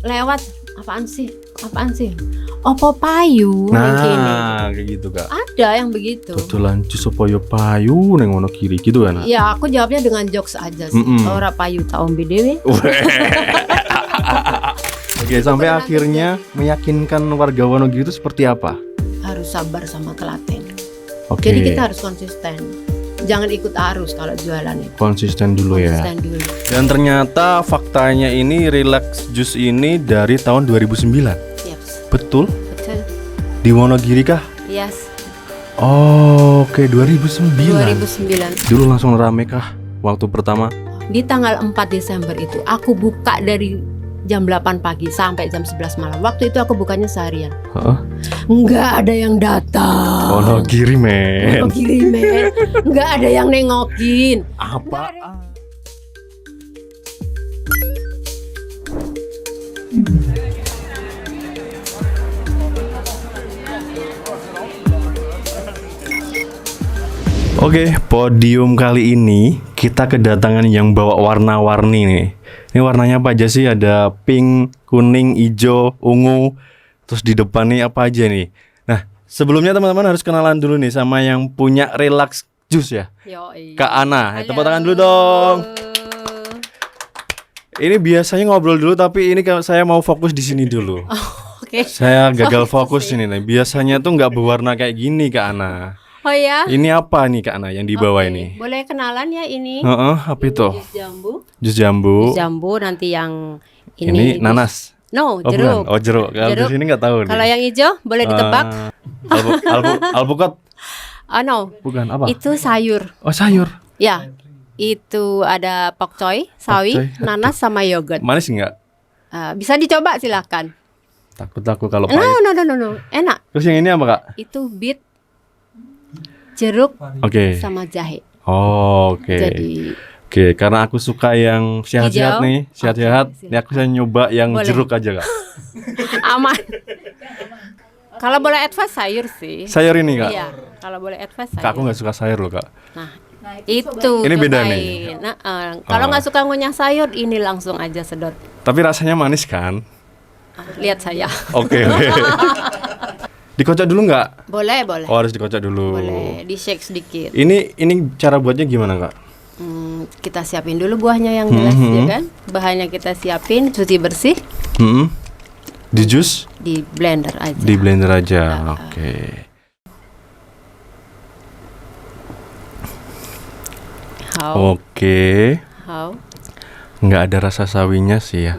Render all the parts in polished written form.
lewat apaan sih? Opo payu Nah, kayak gitu Kak. ada yang begitu. Dodolan jus opo yo payu neng wono kiri gitu kan. Ya aku jawabnya dengan jokes aja sih. Ora payu tak ombe dhewe. Oke, sampai akhirnya meyakinkan warga Wonogiri itu seperti apa? Harus sabar sama telaten. Oke. Jadi kita harus konsisten. Jangan ikut arus kalau jualan itu. Konsisten dulu ya. Konsisten dulu. Dan ternyata faktanya ini Relax Juice ini dari tahun 2009. Yes. Betul? Betul. Di Wonogiri kah? Yes. Oh, oke 2009. 2009. Dulu langsung rame kah waktu pertama? Di tanggal 4 Desember itu aku buka dari jam 8 pagi sampai jam 11 malam. Waktu itu aku bukanya seharian. Heeh. Nggak ada yang datang. Wonogiri men. Wonogiri men. Nggak ada yang nengokin. Apa? Oke, podium kali ini kita kedatangan yang bawa warna-warni nih. Ini warnanya apa aja sih? Ada pink, kuning, hijau, ungu. Terus di depan nih apa aja nih? Nah, sebelumnya teman-teman harus kenalan dulu nih sama yang punya Relax Juice ya. Yoi. Kak Ana, Halo. tepuk tangan dulu dong. Ini biasanya ngobrol dulu tapi ini saya mau fokus di sini dulu. Oke. Saya gagal Oh, fokus sih. ini nih. Biasanya tuh nggak berwarna kayak gini Kak Ana. Oh ya. Ini apa nih Kak Ana yang di bawah Oke. ini? Boleh kenalan ya ini. Heeh, apa itu? Jus jambu. Jus jambu. Jus jambu nanti yang Ini jus- nanas. No, Oh jeruk. bukan. Oh jeruk. Kalau di Jeruk. sini nggak tahu nih. Kalau yang hijau boleh ditebak. Alpukat. Oh no. Bukan apa? Itu sayur. Oh sayur. Ya. Itu ada pokcoy, sawi, Pokcoy. nanas sama yogurt. Manis nggak? Bisa dicoba silakan. Takut aku kalau No, pahit. no. Enak. Terus yang ini apa Kak? Itu beet, jeruk Oke. sama jahe. Oh, oke. Jadi Oke, karena aku suka yang sehat-sehat Hijau? nih, sehat-sehat. Oke, Ini aku saya nyoba yang Boleh. jeruk aja Kak. aman. Kalau boleh advice sayur sih. Sayur ini Kak. Iya, kalau boleh advice sayur. Kak, aku nggak suka sayur loh Kak. Nah, itu Ini beda cobain. nih? Nah, kalau Oh. nggak suka ngunyah sayur, ini langsung aja sedot. Tapi rasanya manis kan? Lihat saya. Oke. Dikocok dulu nggak? Boleh. Oh harus dikocok dulu. Boleh, di shake sedikit. Ini cara buatnya gimana Kak? Kita siapin dulu buahnya yang jelas ya kan. Bahannya kita siapin, cuci bersih, Hmm. Di jus? di blender aja. Di blender aja. Oke. How? Oke. How? Nggak ada rasa sawinya sih ya.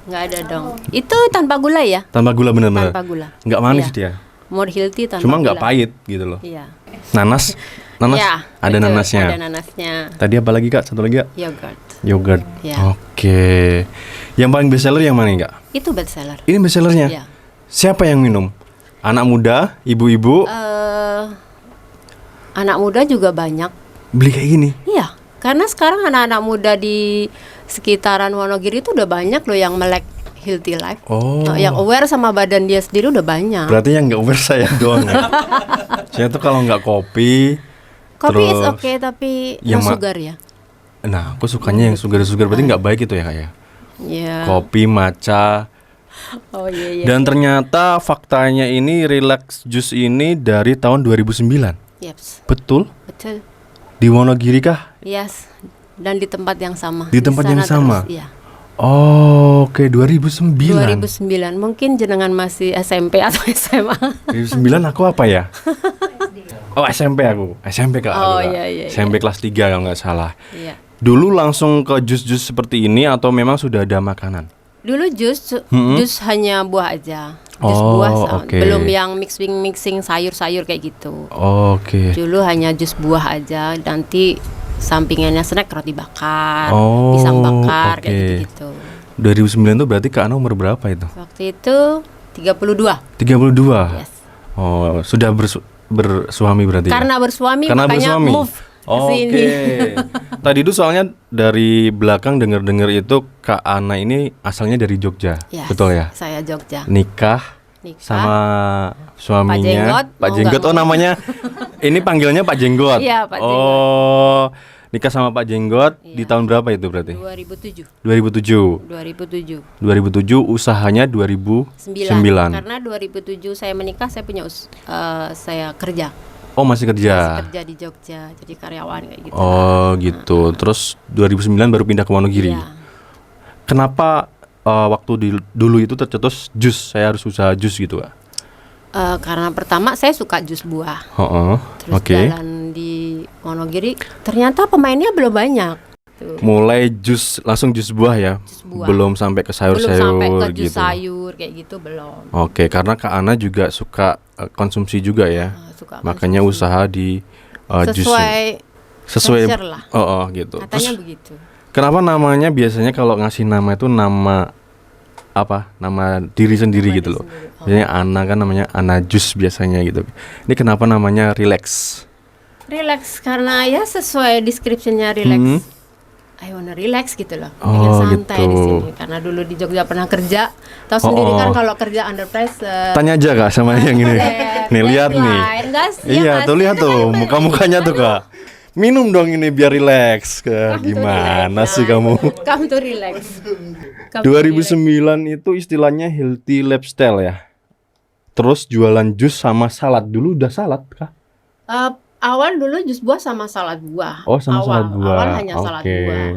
Nggak ada dong. Itu tanpa gula ya? Tanpa gula bener-bener. Tanpa gula. Nggak manis Iya. dia. More healthy tanpa Cuma gula. nggak pahit gitu loh. Iya. Nanas? Ya, Ada betul, nanasnya. Ada nanasnya. Tadi apa lagi Kak? Satu lagi Kak? Yogurt. Yogurt. Ya. Oke. Yang paling best seller yang mana nih Kak? Itu best seller. Ini best sellernya. Iya. Siapa yang minum? Anak muda, ibu-ibu, Anak muda juga banyak. beli kayak gini. Iya, karena sekarang anak-anak muda di sekitaran Wonogiri itu udah banyak loh yang melek healthy life. Oh. Yang aware sama badan dia sendiri udah banyak. Berarti yang nggak aware saya doang ya. Saya tuh kalau nggak kopi, Kopi is terus okay tapi yang no ma- sugar ya. Nah, aku sukanya yang sugar-sugar. Berarti nggak baik itu ya Kak ya. Iya. Kopi, matcha. Oh iya. Dan ternyata faktanya ini Relax Juice ini dari tahun 2009. Yeps, Betul? betul. Di Wonogiri kah? Yes. Dan di tempat yang sama. Di tempat yang sana sama? terus, iya. Oh, oke 2009. 2009. Mungkin jenengan masih SMP atau SMA. 2009 aku apa ya? Oh SMP aku. SMP Kak. Oh, aku, Kak. iya. SMP kelas 3 kalau nggak salah. Iya. Dulu langsung ke jus-jus seperti ini atau memang sudah ada makanan? Dulu jus hanya buah aja. Jus Oh, buah oke. belum yang mixing sayur-sayur kayak gitu. Oke. Dulu hanya jus buah aja, nanti sampingannya snack roti bakar, Oh, pisang bakar oke. kayak gitu-gitu. 2009 tuh berarti Kak Ana umur berapa itu? Waktu itu 32. 32. Yes. Oh, sudah bersuami berarti. Ya? Karena bersuami Karena makanya bersuami. move ke Oke. sini. Tadi itu soalnya dari belakang dengar-dengar itu Kak Ana ini asalnya dari Jogja. Yes, Betul ya? Saya Jogja. Nikah sama suaminya Pak Jenggot. Pak Oh, Jenggot. enggak. Oh namanya ini panggilnya Pak Jenggot. Iya, Pak Jenggot. Oh Nikah sama Pak Jenggot Iya. di tahun berapa itu berarti? 2007. 2007. 2007. 2007 usahanya 2009. Karena 2007 saya menikah, saya punya saya kerja. Oh, masih kerja. Masih kerja di Jogja, jadi karyawan kayak gitu. Oh, gitu. Terus 2009 baru pindah ke Wonogiri. Iya. Kenapa waktu dulu itu tercetus jus? Saya harus usaha jus gitu, Kak. Karena pertama saya suka jus buah. Oh, Terus oke. jalan di Wonogiri, ternyata pemainnya belum banyak. Tuh. Mulai langsung jus buah ya. Jus buah. Belum sampai ke Belum sampai sayur-sayur ke jus gitu. sayur kayak gitu belum. Oke, karena Kak Ana juga suka konsumsi juga ya. Suka Makanya konsumsi. usaha di jus sesuai sesuai pleasure lah. gitu. Katanya Terus begitu. kenapa namanya biasanya kalau ngasih nama itu nama apa? Nama diri sendiri Nama gitu diri loh. sendiri. Oh. Biasanya Ana kan namanya Ana Jus biasanya gitu. Ini kenapa namanya relax? Relax karena ya sesuai description-nya relax. I wanna relax gitu loh. Pengen Oh, santai gitu. di sini karena dulu di Jogja pernah kerja. Tahu sendiri kan kalau kerja under pressure. Tanya aja Kak sama yang ini. Nih lihat nih. Iya, tuh lihat tuh muka-mukanya tuh Kak. Minum dong ini biar relax. Gimana sih kamu? Come to relax. 2009 itu istilahnya healthy lifestyle ya. Terus jualan jus sama salad. Dulu udah salad kah? Awal dulu jus buah sama salad buah. Oh, sama salad buah. Awal hanya salad Oke. buah.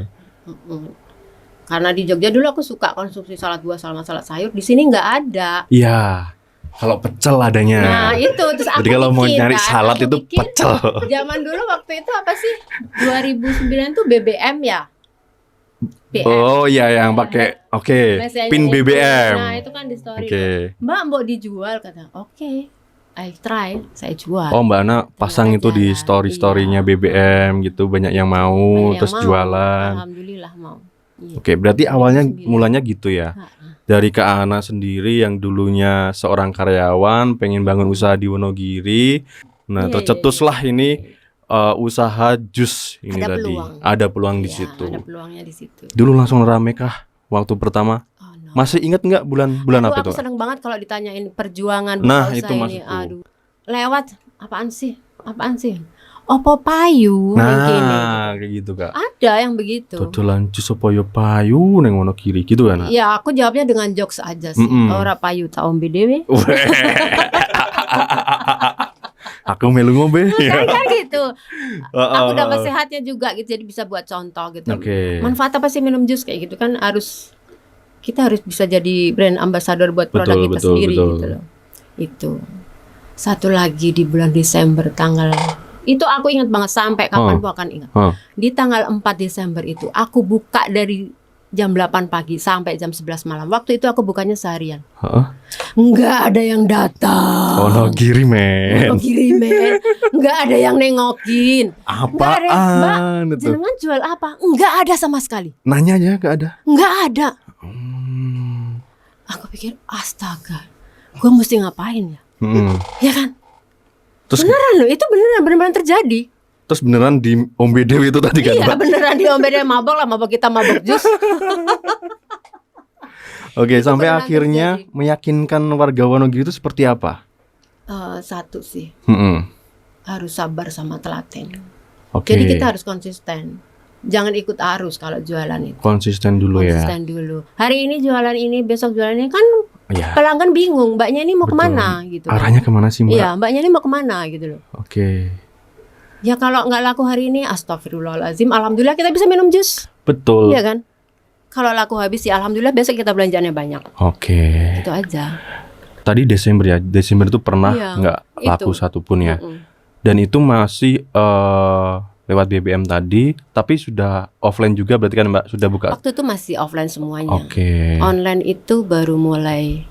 Karena di Jogja dulu aku suka konsumsi salad buah sama salad sayur. Di sini nggak ada. Iya. Kalau pecel adanya. Nah itu terus aku Jadi kalau mau bikin, nyari kan, salad aku itu bikin. pecel. Zaman dulu waktu itu apa sih? 2009 tuh BBM ya. BM. Oh iya yang pakai Message-nya pin itu. BBM. Nah itu kan di story. Oke. Mbak mau dijual kata. Oke. I try, saya jual. Oh Mbak Ana pasang Ternyata itu di jalan. story-storynya Iya. BBM gitu, banyak yang mau, Banyak yang terus mau. jualan. Alhamdulillah mau. Iya. Oke, berarti awalnya 2009. mulanya gitu ya. Dari Kak Ana sendiri yang dulunya seorang karyawan, pengen bangun usaha di Wonogiri. Nah, Iya, tercetuslah ini usaha jus ini Ada tadi. peluang. Ada peluang di Iya, situ. ada peluangnya di situ. Dulu langsung rame kah waktu pertama? Oh, no. Masih ingat nggak bulan Aduh, apa aku itu? seneng banget kalau ditanyain perjuangan Nah, buka itu usaha maksudku. Aduh, lewat apaan sih? Opo payu yang gini. Nah, kayak gitu Kak. Ada yang begitu. Dodolan jus apa yo payu neng Wonogiri gitu kan? Ya, aku jawabnya dengan jokes aja sih. Ora payu tak ombe dhewe. Aku melu ngombe. Kan gitu. Aku dapat Heeh. sehatnya juga gitu, jadi bisa buat contoh gitu. Oke. Manfaat apa sih minum jus kayak gitu kan kita harus bisa jadi brand ambassador buat produk kita sendiri gitu loh. Itu. Satu lagi di bulan Desember tanggal itu aku ingat banget sampai kapan aku akan ingat. Di tanggal 4 Desember itu aku buka dari jam 8 pagi sampai jam 11 malam. Waktu itu aku bukanya seharian. Heeh. Nggak ada yang datang. Wonogiri men. Kirimin. Nggak ada yang nengokin. Nggak ada, Mbak, Apaan itu? jenengan jual apa? Nggak ada sama sekali. Nanya aja gak ada. Nggak ada. Aku pikir astaga, gue mesti ngapain ya? Ya kan? Terus Beneran loh, itu beneran terjadi. terus beneran di Ombe Dewi itu tadi kan, Iya Mbak? beneran diomelin mabok lah, mabok kita mabok jus. Oke, sampai beneran akhirnya terjadi. meyakinkan warga Wonogiri itu seperti apa? Satu sih, Mm-mm. harus sabar sama telaten. Oke. Jadi kita harus konsisten. Jangan ikut arus kalau jualan itu. Konsisten dulu ya. Konsisten dulu. Hari ini jualan ini, besok jualan ini kan Iya. pelanggan bingung. Mbaknya ini mau Betul. kemana gitu. Arahnya kemana sih Mbak? Iya, mbaknya ini mau kemana gitu loh. Oke. Ya kalau nggak laku hari ini, astagfirullahaladzim. Alhamdulillah kita bisa minum jus. Betul. Iya kan? Kalau laku habis ya alhamdulillah besok kita belanjaannya banyak. Oke. Itu aja. Tadi Desember ya. Desember itu pernah Iya, nggak laku itu. satupun ya. Mm-mm. Dan itu masih lewat BBM tadi, tapi sudah offline juga berarti kan Mbak sudah buka. Waktu itu masih offline semuanya. Oke. Online itu baru mulai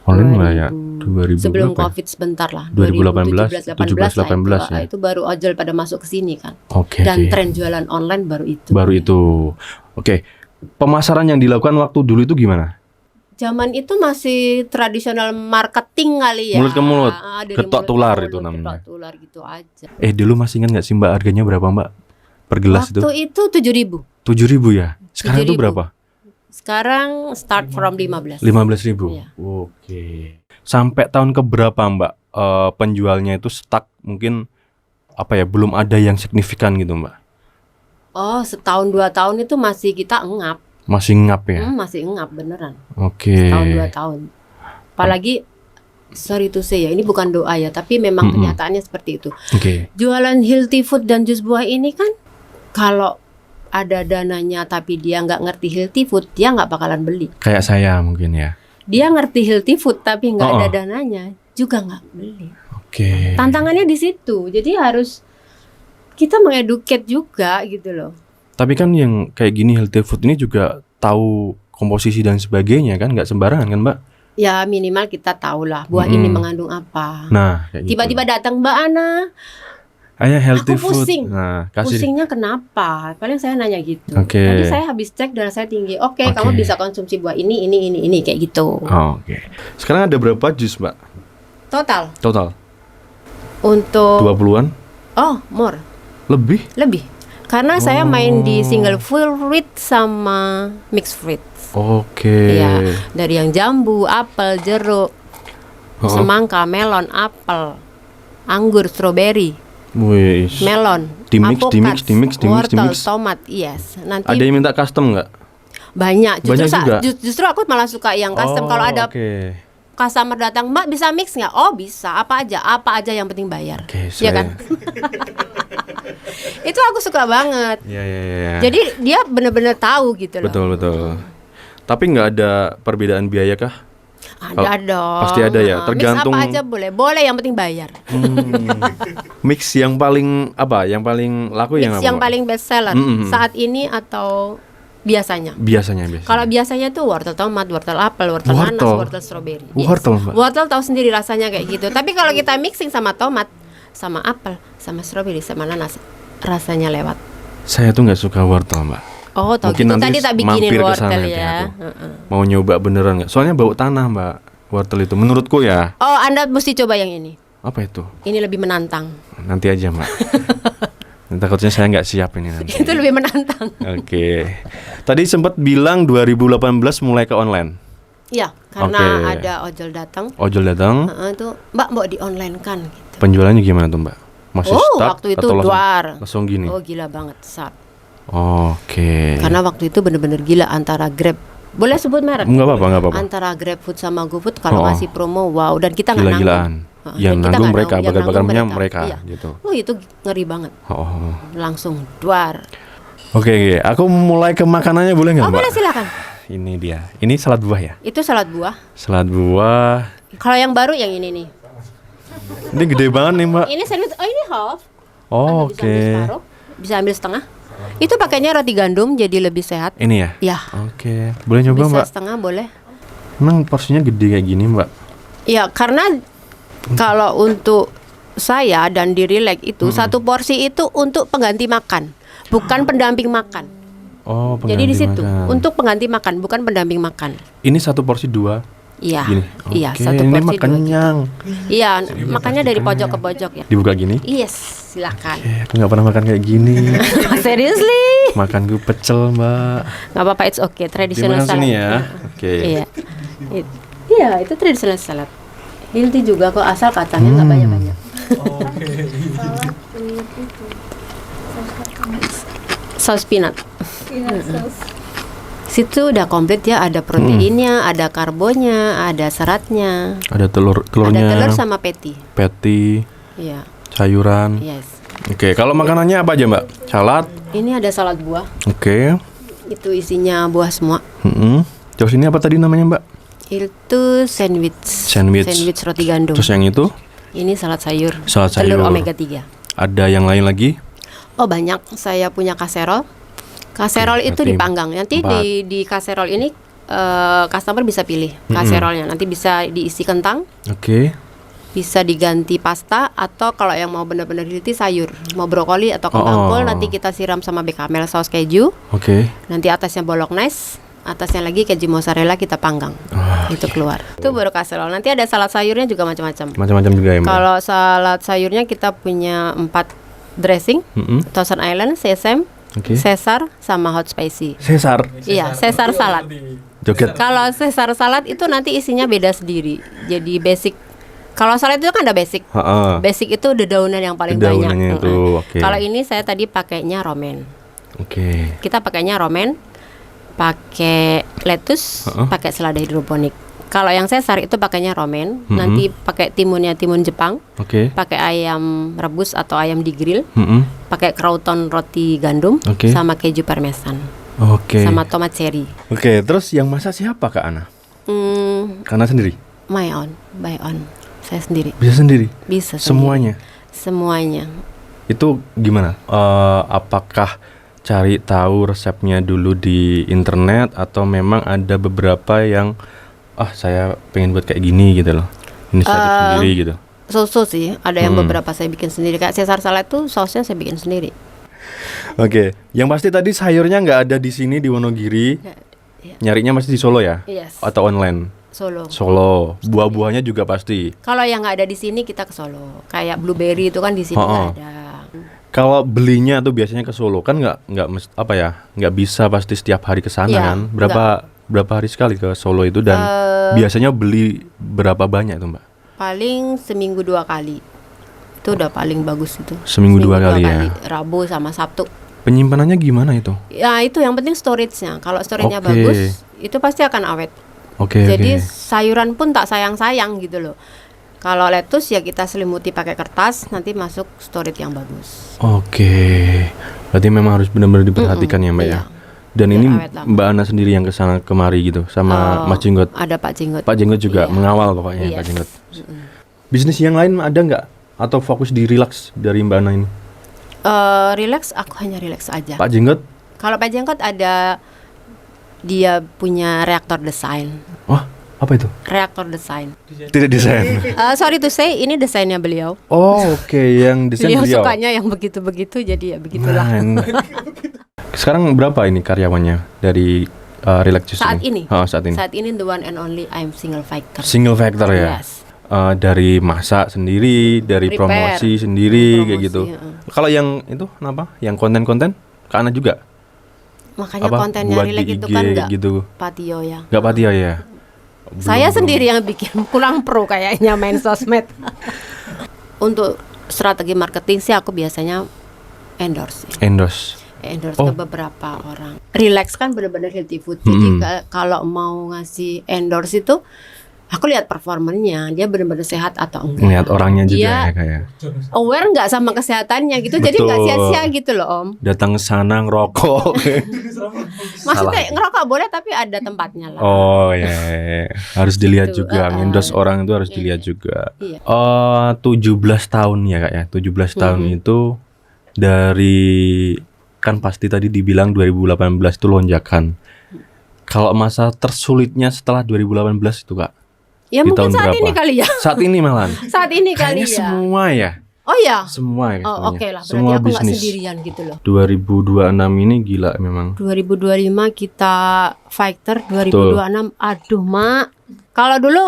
Online mulai ya 2000 sebelum berapa ya? Covid sebentar lah. 2018, 2017, 18 ya. Itu baru ojol pada masuk ke sini kan. Oke. Dan tren jualan online baru itu. Baru itu. Oke. Pemasaran yang dilakukan waktu dulu itu gimana? Zaman itu masih tradisional marketing kali ya. Mulut ke mulut, Dari ketok mulut ke tular mulut, itu namanya. Ketok tular gitu aja. Dulu masih ingat nggak sih Mbak harganya berapa Mbak per gelas Waktu itu 7.000. 7.000 ya. Sekarang itu 7.000. berapa? Sekarang start from 15. 15.000. Iya. Oke. Sampai tahun keberapa Mbak penjualnya itu stuck mungkin apa ya belum ada yang signifikan gitu Mbak? Oh, setahun 2 tahun itu masih kita engap. Masih ngap ya? Masih engap beneran. Oke. Setahun 2 tahun. Apalagi sorry to say ya, ini bukan doa ya, tapi memang kenyataannya seperti itu. Oke. Jualan healthy food dan jus buah ini kan, kalau ada dananya tapi dia nggak ngerti healthy food, dia nggak bakalan beli. Kayak saya mungkin ya. Dia ngerti healthy food tapi nggak ada dananya, juga nggak beli. Oke. Tantangannya di situ. Jadi harus kita mengeduket juga gitu loh. Tapi kan yang kayak gini healthy food ini juga tahu komposisi dan sebagainya kan, nggak sembarangan kan Mbak? Ya minimal kita tahu lah buah ini mengandung apa. Nah, kayak gitu. Tiba-tiba datang Mbak Ana, Ayah healthy aku pusing. food. Nah, kasih. Pusingnya kenapa? Paling saya nanya gitu. Oke. Tadi saya habis cek darah saya tinggi. Oke, kamu bisa konsumsi buah ini kayak gitu. Oke. Sekarang ada berapa jus, Mbak? Total. Untuk 20-an? Oh, more. Lebih? Karena saya main di single fruit sama mixed fruit. Oke. Iya, dari yang jambu, apel, jeruk, semangka, melon, apel, anggur, stroberi. Wih. Melon, Dimix, wortel, tomat, yes. Nanti ada yang minta custom nggak? banyak. Banyak juga? Justru aku malah suka yang custom. Kalau ada customer datang, Mbak bisa mix nggak? Oh bisa, apa aja yang penting bayar. Iya kan? Itu aku suka banget. Iya. Jadi dia benar-benar tahu gitu loh. Betul. Tapi nggak ada perbedaan biaya kah? Ada dong. Pasti ada ya. Tergantung. Mix apa aja boleh yang penting bayar. Mix yang paling apa? Yang paling laku Mix yang apa? yang paling best seller saat ini atau biasanya? Biasanya. Kalau biasanya tuh wortel tomat, wortel apel, wortel nanas, wortel stroberi. Wortel, Mbak. Wortel tahu sendiri rasanya kayak gitu. Tapi kalau kita mixing sama tomat, sama apel, sama stroberi, sama nanas, rasanya lewat. Saya tuh nggak suka wortel, Mbak. Oh, tahu mungkin gitu. nanti Tadi tak bikinin mampir wortel kesana ya. Mau nyoba beneran nggak? Soalnya bau tanah, Mbak. Wortel itu menurutku ya. Oh, Anda mesti coba yang ini. Apa itu? Ini lebih menantang. Nanti aja, Mbak. Takutnya saya nggak siap ini nanti. Itu lebih menantang. Oke. Tadi sempat bilang 2018 mulai ke online. Iya, karena ada ojol datang. Itu Mbak mau di online kan gitu. Penjualannya gimana tuh, Mbak? Masih start waktu itu atau duar. langsung gini? Oh, gila banget start. Oke. Karena waktu itu bener-bener gila antara Grab. Boleh sebut merek? Enggak apa-apa. Antara GrabFood sama GoFood kalau ngasih promo, wow, dan kita nggak gila-gilaan. Yang nanggung mereka, bakar-bakarnya mereka iya. gitu. Oh, itu ngeri banget. Langsung duar. Oke, aku mulai ke makanannya boleh nggak, Mbak? Boleh, silakan. Ini dia. Ini salad buah ya? Itu salad buah. Salad buah. Kalau yang baru yang ini nih. Ini gede banget nih, Mbak. Ini sandwich. Oh, ini half. Oke. Bisa ambil setengah. Itu pakainya roti gandum jadi lebih sehat. Ini ya? Ya. Oke. Boleh nyoba, bisa Mbak? Setengah boleh. Emang porsinya gede kayak gini, Mbak? Ya, karena kalau untuk saya dan di Relax itu satu porsi itu untuk pengganti makan, bukan pendamping makan. Oh, pengganti jadi di situ makan. untuk pengganti makan, bukan pendamping makan. Ini satu porsi 2. Iya. Gini. Iya, Oke, satu ini porsi makan 2 kenyang. Iya, makannya dari pojok ke pojok ya. Dibuka gini? Yes, silakan. Aku nggak pernah makan kayak gini. Seriously? Makan gue pecel, Mbak. Nggak apa-apa, it's okay. Traditional Dimakan salad. sini ya. Oke. Iya. Iya, itu traditional salad. Healthy juga kok, asal kacangnya nggak banyak-banyak. Saus peanut. Situ udah komplit ya, ada proteinnya, ada karbonya, ada seratnya. Ada telurnya. Ada telur sama patty. Iya. Sayuran. Yes. Oke, kalau makanannya apa aja, Mbak? Salad. Ini ada salad buah. Oke. Itu isinya buah semua. Terus ini apa tadi namanya, Mbak? Itu sandwich roti gandum. Terus yang itu? Ini salad sayur. Telur omega 3. Ada yang lain lagi? Oh, banyak. Saya punya kaserol. Kaserol itu dipanggang. Nanti di kaserol ini customer bisa pilih kaserolnya. Nanti bisa diisi kentang. Oke. Bisa diganti pasta, atau kalau yang mau benar-benar healthy sayur, mau brokoli atau kentang kol, nanti kita siram sama bechamel saus keju. Oke. Nanti atasnya bolognese, atasnya lagi keju mozzarella kita panggang. Itu keluar. Itu baru kaserol. Nanti ada salad sayurnya juga macam-macam. Macam-macam juga ya, Mbak. Kalau salad sayurnya kita punya 4 dressing, Thousand Island, sesame, Caesar, sama hot spicy. Caesar? Iya, Caesar salad. Joget. Kalau Caesar salad itu nanti isinya beda sendiri. Jadi basic. Kalau salad itu kan ada basic. Basic itu dedaunan yang paling banyak. Itu, Kalau ini saya tadi pakainya romaine. Oke. Kita pakainya romen, pakai lettuce, pakai selada hidroponik. Kalau yang Caesar itu pakainya romen, nanti pakai timunnya timun Jepang, Oke. pakai ayam rebus atau ayam di grill, Mm-mm. pakai crouton roti gandum, Oke. sama keju parmesan, Oke. sama tomat cherry. Oke, terus yang masak siapa Kak Ana? Karena sendiri? My own, by own, saya sendiri. Bisa sendiri? Bisa sendiri. Semuanya? Semuanya. Itu gimana? Apakah cari tahu resepnya dulu di internet atau memang ada beberapa yang saya pengen buat kayak gini gitu loh. Ini saya bikin sendiri gitu. So sih, ada yang beberapa saya bikin sendiri. Kayak Caesar salad tuh sausnya saya bikin sendiri. Oke, yang pasti tadi sayurnya nggak ada di sini di Wonogiri. Iya. Nyarinya masih di Solo ya? Yes. Atau online? Solo. Solo. Buah-buahnya juga pasti. Kalau yang nggak ada di sini kita ke Solo. Kayak blueberry itu kan di sini nggak ada. Kalau belinya tuh biasanya ke Solo kan nggak bisa pasti setiap hari ke sana Iya, kan? Berapa hari sekali ke Solo itu dan biasanya beli berapa banyak tuh Mbak? Paling seminggu 2 kali. Itu udah paling bagus itu. Seminggu 2 kali ya. Rabu sama Sabtu. Penyimpanannya gimana itu? Ya itu yang penting storage-nya. Kalau storage-nya Oke. bagus, itu pasti akan awet. Oke. Jadi sayuran pun tak sayang-sayang gitu loh. Kalau lettuce ya kita selimuti pakai kertas, nanti masuk storage yang bagus. Oke. Berarti memang harus benar-benar diperhatikan ya Mbak ya. Iya. Dan Biar ini awet lama. Mbak Ana sendiri yang kesana kemari gitu sama Mas Jenggot. Ada Pak Jenggot. Pak Jenggot juga Iya. mengawal pokoknya Yes. Pak Jenggot. Bisnis yang lain ada nggak? Atau fokus di relax dari Mbak Ana ini? Relax, aku hanya relax aja. Pak Jenggot? Kalau Pak Jenggot ada, dia punya reaktor desain. Wah, apa itu? Reaktor desain. Tidak desain. Sorry to say, ini desainnya beliau. Oh, oke, yang desain Beliau beliau. sukanya yang begitu-begitu, jadi ya begitulah. Nah, sekarang berapa ini karyawannya dari Relax Juice Saat ini? Saat ini. Saat ini the one and only I'm single factor. Single factor ya. Yes. Dari masak sendiri, dari Prepare. promosi sendiri kayak Promosi, gitu. heeh. Kalau yang itu kenapa? Yang konten-konten ke Ana juga? Makanya Apa? kontennya Buat relax di itu IG kan nggak gitu. patio ya. Nggak Patia ya? Saya sendiri yang bikin, kurang pro kayaknya main sosmed. Untuk strategi marketing sih aku biasanya endorse ya. Endorse. Endorse Oh. ke beberapa orang. Relax kan benar-benar healthy food. Jadi kalau mau ngasih endorse itu aku lihat performanya, dia benar-benar sehat atau enggak. Lihat orangnya juga Dia ya kayak. aware nggak sama kesehatannya gitu. Jadi nggak Betul. sia-sia gitu loh Om. Datang ke sana ngerokok. Maksudnya ngerokok boleh tapi ada tempatnya lah. Oh ya, harus dilihat Gitu, juga. Endorse orang itu harus dilihat juga. Iya. 17 tahun ya Kak ya. 17 tahun itu dari kan pasti tadi dibilang 2018 itu lonjakan. Kalau masa tersulitnya setelah 2018 itu Kak? Ya Di mungkin tahun saat berapa? ini kali ya. Saat ini malah. Saat ini kali Kayaknya ya. semua ya. Oh ya. Semua ya. Oh semuanya. oke lah. Berarti Semua aku nggak bisnis. sendirian gitu loh. 2026 ini gila memang. 2025 kita fighter, 2026 aduh mak. Kalau dulu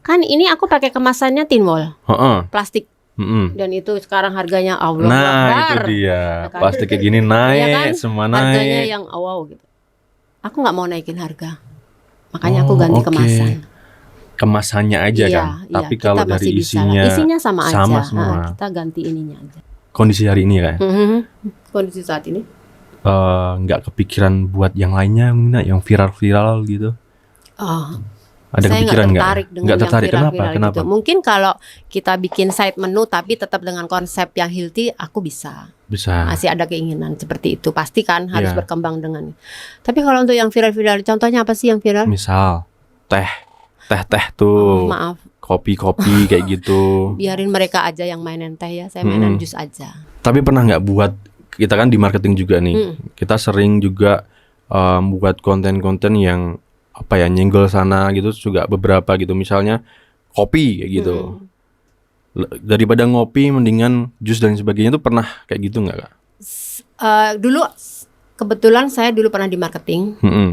kan ini aku pakai kemasannya tin wall Heeh. plastik Mm-mm. dan itu sekarang harganya Allah Nah Akbar. itu dia. Ya kan? Plastik kayak gini naik, Iya kan? semua Harganya naik. yang wow gitu. Aku nggak mau naikin harga. Makanya aku ganti oke. kemasan. Kemasannya aja Iya, kan. iya, Tapi kita kalau masih dari bisa lah. isinya Isinya sama aja. sama semua. Kita ganti ininya aja. Kondisi hari ini ya. Kondisi saat ini. Nggak kepikiran buat yang lainnya mungkin yang viral-viral gitu. Oh, Ada saya kepikiran nggak nggak? tertarik dengan Nggak yang tertarik. viral-viral Kenapa? gitu. Mungkin kalau kita bikin side menu tapi tetap dengan konsep yang healthy, aku bisa. Bisa. Masih ada keinginan seperti itu. Pasti kan harus Iya. berkembang dengan. Tapi kalau untuk yang viral-viral, contohnya apa sih yang viral? Misal teh Oh, tuh, maaf, kopi-kopi kayak gitu. biarin mereka aja yang mainin teh ya. Saya mainan jus aja. Tapi pernah nggak buat, kita kan di marketing juga nih, kita sering juga buat konten-konten yang apa ya, nyenggol sana gitu juga beberapa gitu. Misalnya kopi kayak gitu. Daripada ngopi mendingan jus dan sebagainya tuh pernah kayak gitu nggak Kak? Dulu kebetulan saya dulu pernah di marketing. Mm-mm.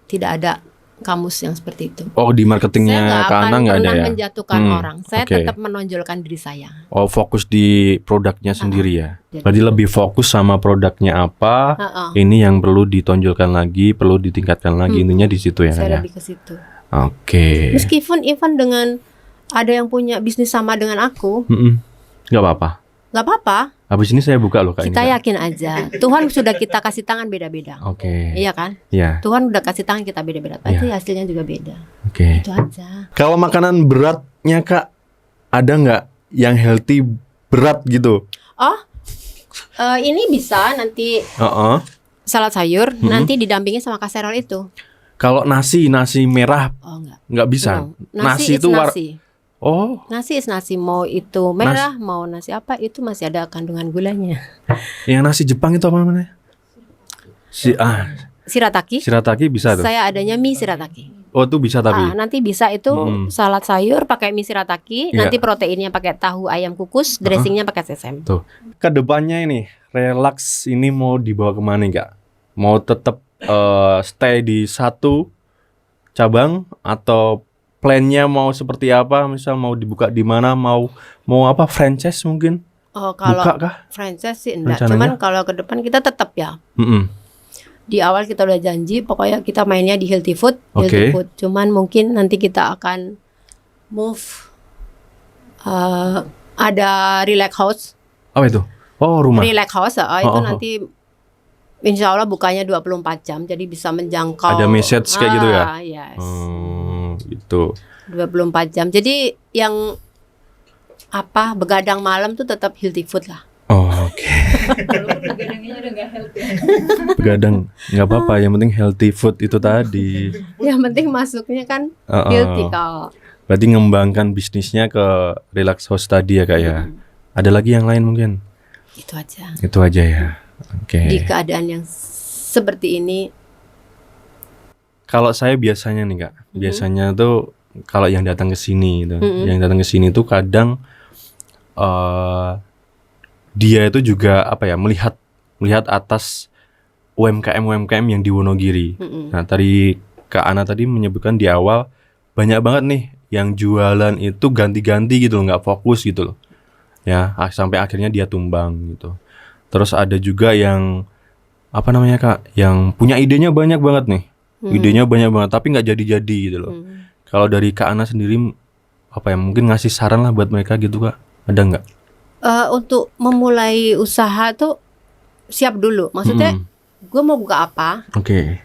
Tidak ada kamus yang seperti itu. Oh di Saya marketingnya nggak Kak akan Ana nggak ada pernah ya? menjatuhkan orang. Saya oke. tetap menonjolkan diri saya. Oh fokus di produknya sendiri ya? Berarti lebih fokus sama produknya apa? Ini yang perlu ditonjolkan lagi, perlu ditingkatkan lagi. Intinya di situ ya Kak Saya ya? lebih ke situ. Oke. Meskipun even dengan ada yang punya bisnis sama dengan aku, Mm-mm. Nggak apa-apa. nggak apa-apa. Habis ini saya buka loh Kak. Kita ini, Kak. yakin aja. Tuhan sudah kita kasih tangan beda-beda. Oke. Iya kan? Iya. Tuhan udah kasih tangan kita beda-beda. Pasti hasilnya juga beda. Oke. Itu aja. Kalau makanan beratnya Kak, ada nggak yang healthy berat gitu? Oh, ini bisa nanti salad sayur, nanti didampingin sama kaserol itu. Kalau nasi merah Oh nggak bisa. No. Nasi itu nasi. Oh. Nasi is nasi, mau itu merah, mau nasi apa, itu masih ada kandungan gulanya. Yang nasi Jepang itu apa namanya? Shirataki. Shirataki bisa tuh. Saya adanya mie shirataki. Oh, itu bisa tapi. Nanti bisa itu salad sayur pakai mie shirataki, nanti proteinnya pakai tahu ayam kukus, dressingnya pakai sesame. Tuh. Kedepannya ini, relax ini mau dibawa kemana Kak? Mau tetap stay di satu cabang atau plannya mau seperti apa? Misal mau dibuka di mana? Mau apa? Franchise mungkin? Oh, kalau buka kah? franchise sih enggak. Rencananya? Cuman kalau ke depan kita tetap ya. Mm-mm. Di awal kita udah janji, pokoknya kita mainnya di healthy food, Oke. Cuman mungkin nanti kita akan move. Ada relax house. Apa itu? Oh, rumah. Relax house, itu nanti insya Allah bukanya 24 jam, jadi bisa menjangkau. Ada message kayak gitu ya? Yes. Gitu. 24 jam. Jadi yang begadang malam tuh tetap healthy food lah. Oh, oke. Begadang nggak apa-apa, yang penting healthy food itu tadi. Yang penting masuknya kan healthy kalau. Berarti ngembangkan bisnisnya ke relax house tadi ya Kak ya. Ada lagi yang lain mungkin? Itu aja. Itu aja ya. Oke. Di keadaan yang seperti ini. Kalau saya biasanya nih Kak, biasanya tuh kalau yang datang ke sini itu, yang datang ke sini tuh kadang dia itu juga melihat atas UMKM yang di Wonogiri. Nah, tadi Kak Ana tadi menyebutkan di awal banyak banget nih yang jualan itu ganti-ganti gitu loh, nggak fokus gitu loh. Ya, sampai akhirnya dia tumbang gitu. Terus ada juga yang Kak, yang punya idenya banyak banget nih. Idenya banyak banget tapi nggak jadi-jadi gitu loh. Kalau dari Kak Ana sendiri mungkin ngasih saran lah buat mereka gitu Kak. Ada nggak? Untuk memulai usaha tuh siap dulu. Maksudnya gue mau buka apa? Oke.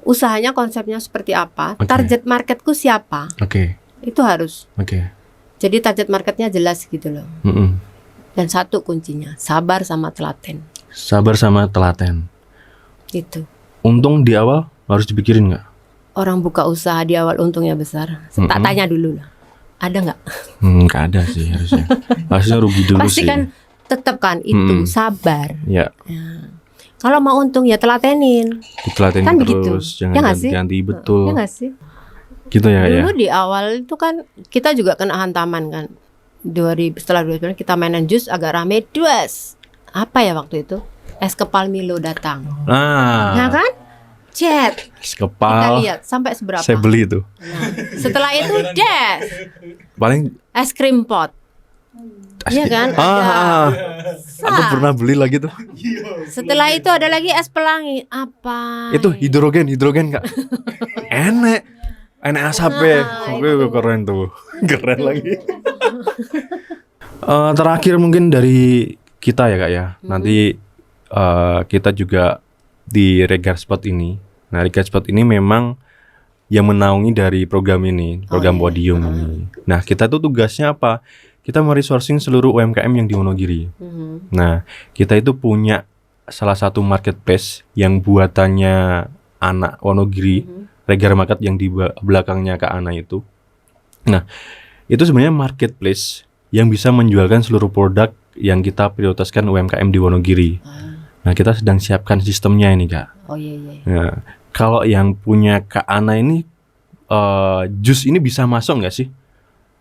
Usahanya konsepnya seperti apa? Oke. Target marketku siapa? Oke. Itu harus. Oke. Jadi target marketnya jelas gitu loh. Dan satu kuncinya, sabar sama telaten. Sabar sama telaten. Itu. Untung di awal harus dipikirin nggak? Orang buka usaha di awal untungnya besar. Tak tanya dulu lah. Ada nggak? Nggak ada sih harusnya. Harusnya rugi dulu Pasti sih. kan tetap kan itu sabar. Ya. Kalau mau untung ya telatenin. Ditelatenin Kan terus, begitu. jangan Ya nggak sih? ganti betul. Ya nggak sih? Gitu ya Dulu di awal itu kan kita juga kena hantaman kan. Setelah 2009 kita mainan jus agak rame. Apa ya waktu itu? Es kepal Milo datang. Nah kan? Chat. Es Kita kepal. lihat sampai seberapa. Saya beli itu. Nah, setelah itu Paling es krim pot. Iya kan? aku pernah beli lagi tuh. Setelah itu ada lagi es pelangi. Apa? Itu hidrogen Kak. Enak asapnya. Oke, keren tuh. Keren lagi. Terakhir mungkin dari kita ya Kak ya. Nanti kita juga di Regar Spot ini. Nah, Regar Spot ini memang yang menaungi dari program ini, program Podium ini. Nah, kita tuh tugasnya apa? Kita meresourcing seluruh UMKM yang di Wonogiri. Nah, kita itu punya salah satu marketplace yang buatannya anak Wonogiri, Regar Market yang di belakangnya Kak Ana itu. Nah, itu sebenarnya marketplace yang bisa menjualkan seluruh produk yang kita prioritaskan UMKM di Wonogiri. Nah, kita sedang siapkan sistemnya ini Kak. Oh iya. Nah, kalau yang punya Kak Ana ini, jus ini bisa masuk nggak sih?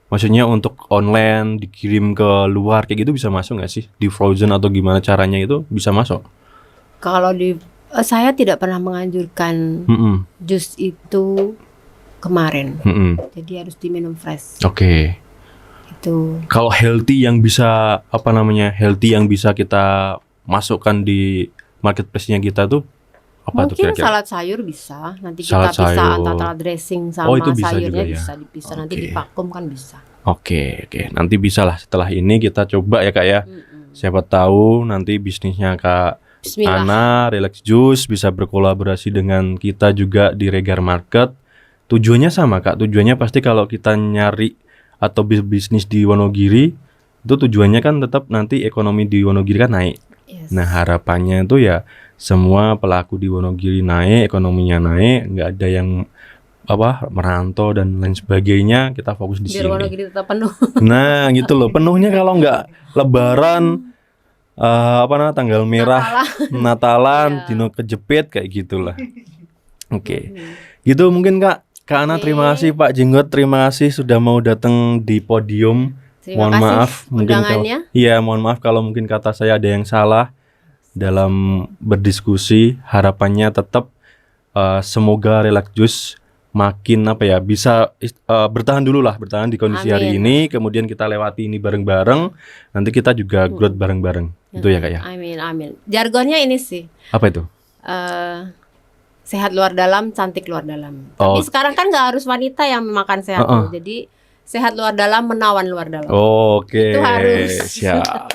Maksudnya untuk online dikirim ke luar kayak gitu bisa masuk nggak sih? Di frozen atau gimana caranya itu bisa masuk? Kalau saya tidak pernah menganjurkan jus itu kemarin. Jadi harus diminum fresh. Oke. Itu. Kalau healthy yang bisa healthy yang bisa kita masukkan di marketplace-nya kita tuh apa tuh mungkin kira-kira? salad sayur bisa. Nanti Salad kita bisa sayur. antara dressing sama Oh, itu bisa sayurnya juga ya? bisa dipisah. Nanti Oke. divakum kan bisa. Oke. Nanti bisa lah setelah ini kita coba ya Kak ya. Siapa tahu nanti bisnisnya Kak Bismillah. Ana Relax Juice bisa berkolaborasi dengan kita juga di Regar Market. Tujuannya sama Kak, tujuannya pasti kalau kita nyari atau bisnis di Wonogiri, itu tujuannya kan tetap nanti ekonomi di Wonogiri kan naik. Yes. Nah harapannya itu ya semua pelaku di Wonogiri naik, ekonominya naik, nggak ada yang merantau dan lain sebagainya. Kita fokus di Biar sini. Wonogiri tetap penuh. Nah gitu loh, penuhnya kalau nggak Lebaran, tanggal merah, Natalan, Iya. dino kejepit kayak gitulah. Oke, gitu mungkin Kak Ana, Oke. terima kasih Pak Jenggot, terima kasih sudah mau datang di podium. Terima Mohon kasih maaf mungkin undangannya. mohon maaf kalau mungkin kata saya ada yang salah dalam berdiskusi. Harapannya tetap semoga Relax Juice makin bisa bertahan di kondisi hari Amin. ini, kemudian kita lewati ini bareng-bareng, nanti kita juga growth bareng-bareng. Itu ya Kak ya. Amin. Jargonnya ini sih. Apa itu? Sehat luar dalam, cantik luar dalam. Oh. Tapi sekarang kan nggak harus wanita yang makan sehat loh. Jadi sehat luar dalam, menawan luar dalam. Oke. Itu harus. Siap.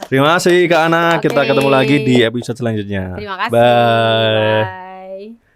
Terima kasih Kak Ana. Kita Oke. ketemu lagi di episode selanjutnya. Terima kasih. Bye.